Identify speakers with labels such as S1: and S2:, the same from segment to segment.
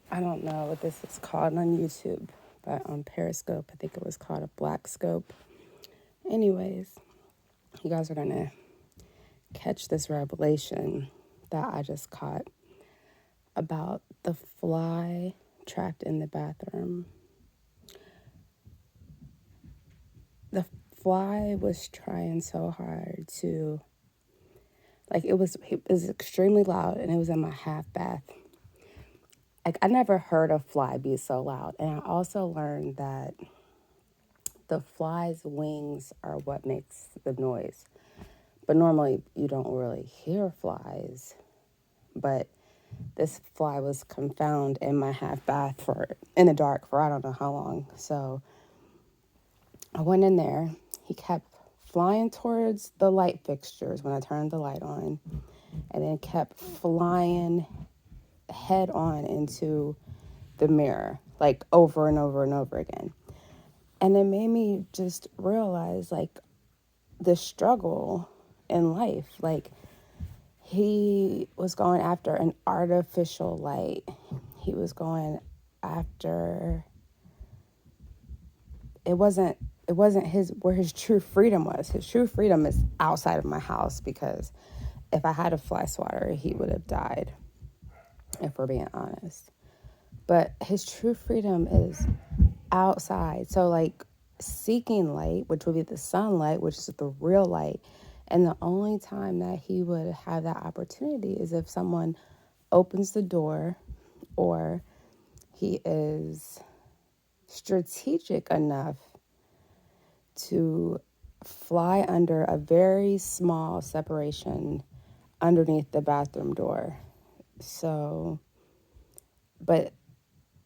S1: I don't know what this is called on YouTube, but on Periscope, I think it was called a black scope. Anyways, you guys are going to catch this revelation that I just caught about the fly trapped in the bathroom. The fly was trying so hard to, like, it was extremely loud, and it was in my half bath. Like, I never heard a fly be so loud. And I also learned that the fly's wings are what makes the noise. But normally you don't really hear flies. But this fly was confound in my half bath in the dark for I don't know how long. So I went in there. He kept flying towards the light fixtures when I turned the light on, and then kept flying head on into the mirror, like over and over and over again. And it made me just realize, like, the struggle in life. Like, he was going after an artificial light. He was going after, it wasn't his where his true freedom was. His true freedom is outside of my house, because if I had a fly swatter, he would have died, if we're being honest. But his true freedom is outside. So, like, seeking light, which would be the sunlight, which is the real light. And the only time that he would have that opportunity is if someone opens the door, or he is strategic enough to fly under a very small separation underneath the bathroom door. So, but,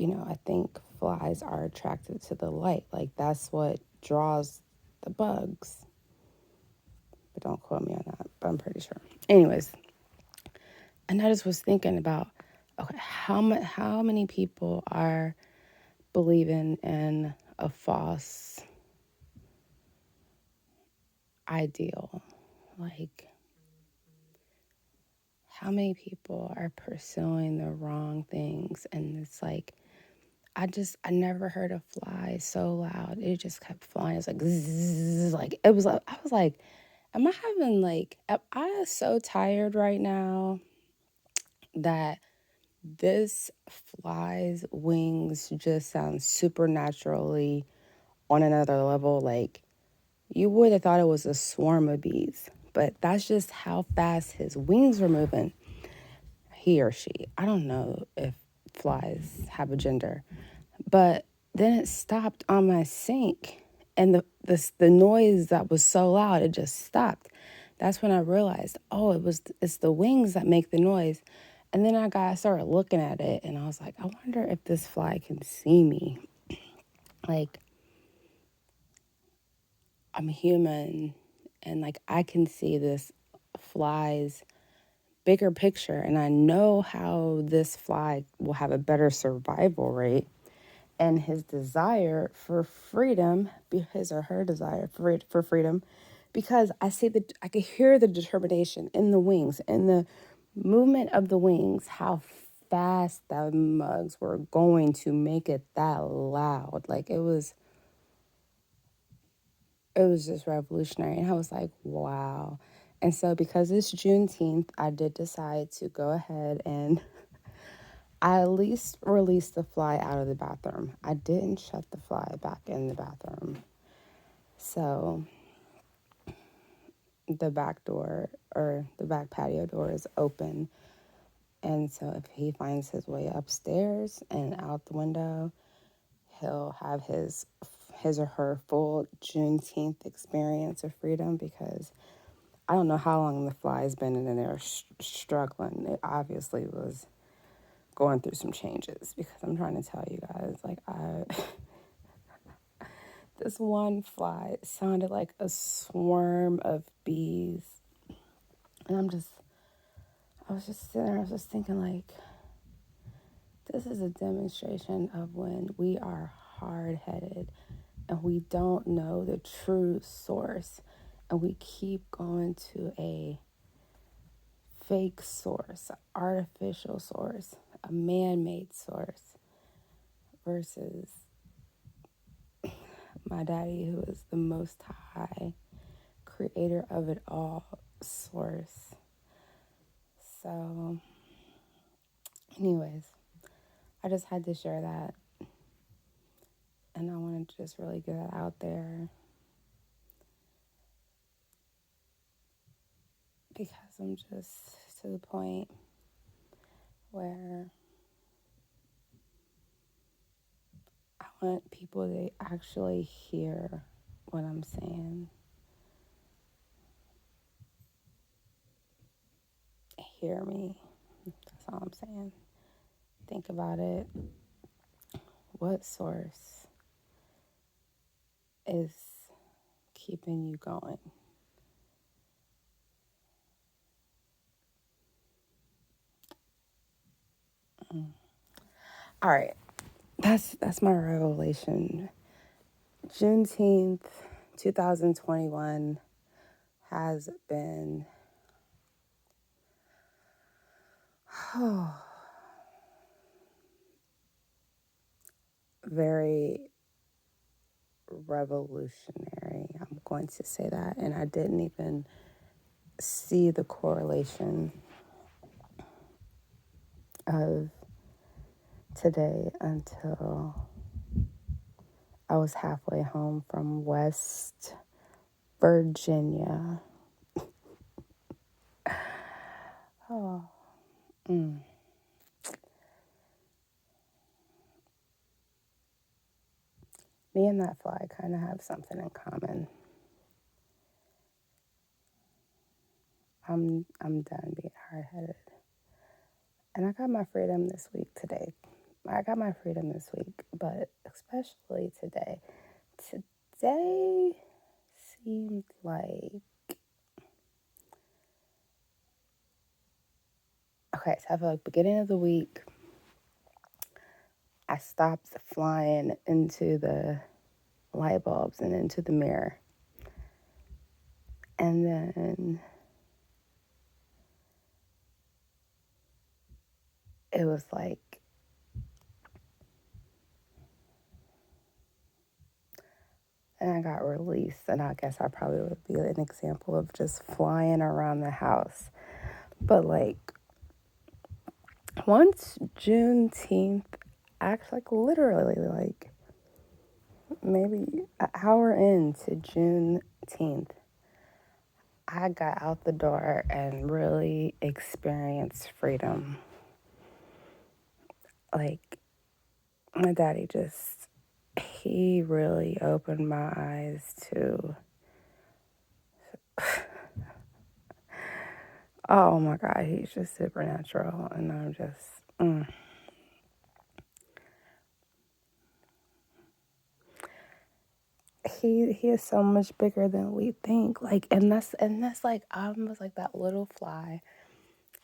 S1: I think flies are attracted to the light. Like, that's what draws the bugs. But don't quote me on that, but I'm pretty sure. Anyways, and I just was thinking about, okay, how many people are believing in a false ideal? Like, how many people are pursuing the wrong things? And it's like, I never heard a fly so loud. It just kept flying. It's like, zzz, like, it was like, I was like, am I so tired right now that this fly's wings just sound supernaturally on another level? Like, you would have thought it was a swarm of bees, but that's just how fast his wings were moving. He or she. I don't know if flies have a gender. But then it stopped on my sink, and the noise that was so loud, it just stopped. That's when I realized, oh, it's the wings that make the noise. And then I started looking at it, and I was like, I wonder if this fly can see me. Like, I'm human, and, like, I can see this fly's bigger picture, and I know how this fly will have a better survival rate. And his desire for freedom, his or her desire for freedom, because I could hear the determination in the wings, in the movement of the wings, how fast the mugs were going to make it that loud. Like, it was just revolutionary. And I was like, wow. And so, because it's Juneteenth, I did decide to go ahead and I at least released the fly out of the bathroom. I didn't shut the fly back in the bathroom. So the back door, or the back patio door, is open. And so if he finds his way upstairs and out the window, he'll have his or her full Juneteenth experience of freedom, because I don't know how long the fly's been in there struggling. It obviously was going through some changes, because I'm trying to tell you guys, like, this one fly sounded like a swarm of bees. And I was just sitting there, I was just thinking, like, this is a demonstration of when we are hard headed and we don't know the true source, and we keep going to a fake source, artificial source. a man-made source, versus my daddy, who is the most high, creator of it all, source. So, anyways, I just had to share that. And I wanted to just really get that out there. Because I'm just to the point where I want people to actually hear what I'm saying. Hear me. That's all I'm saying. Think about it. What source is keeping you going? All right. That's my revelation. Juneteenth 2021 has been very revolutionary. I'm going to say that. And I didn't even see the correlation of today until I was halfway home from West Virginia. Oh. Me and that fly kind of have something in common. I'm done being hard-headed. And I got my freedom this week today. I got my freedom this week, but especially today. Today seemed like, okay, so I feel like beginning of the week, I stopped flying into the light bulbs and into the mirror. And then it was like, and I got released. And I guess I probably would be an example of just flying around the house. But like, once Juneteenth, actually, like literally, like maybe an hour into Juneteenth, I got out the door and really experienced freedom. Like, my daddy he really opened my eyes to, oh my God, he's just supernatural. And I'm just, he is so much bigger than we think. Like, and that's like, I was like that little fly.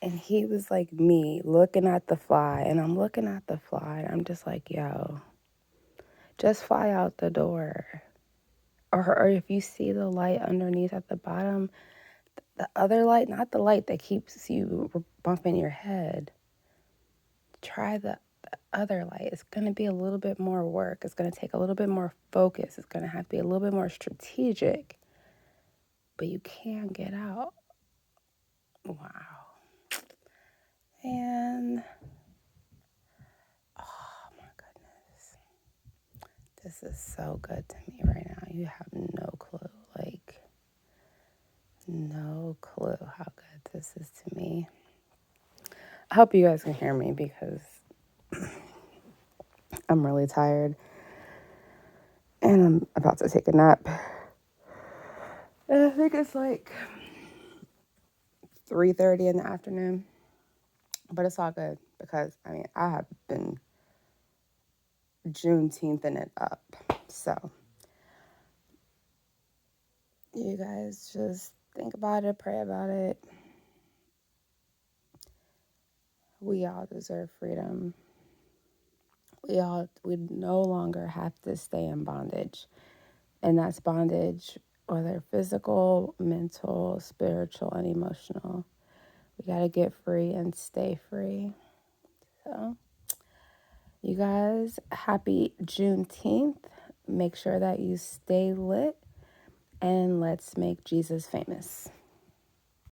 S1: And he was like me looking at the fly, and I'm looking at the fly, and I'm just like, yo, just fly out the door. Or if you see the light underneath at the bottom, the other light, not the light that keeps you bumping your head, try the other light. It's going to be a little bit more work. It's going to take a little bit more focus. It's going to have to be a little bit more strategic. But you can get out. Wow. And oh my goodness. This is so good to me right now. You have no clue. Like, no clue how good this is to me. I hope you guys can hear me because I'm really tired. And I'm about to take a nap. And I think it's like 3:30 in the afternoon. But it's all good because, I mean, I have been Juneteenthing it up. So, you guys just think about it, pray about it. We all deserve freedom. We no longer have to stay in bondage. And that's bondage, whether physical, mental, spiritual, and emotional. We got to get free and stay free. So, you guys, happy Juneteenth. Make sure that you stay lit and let's make Jesus famous.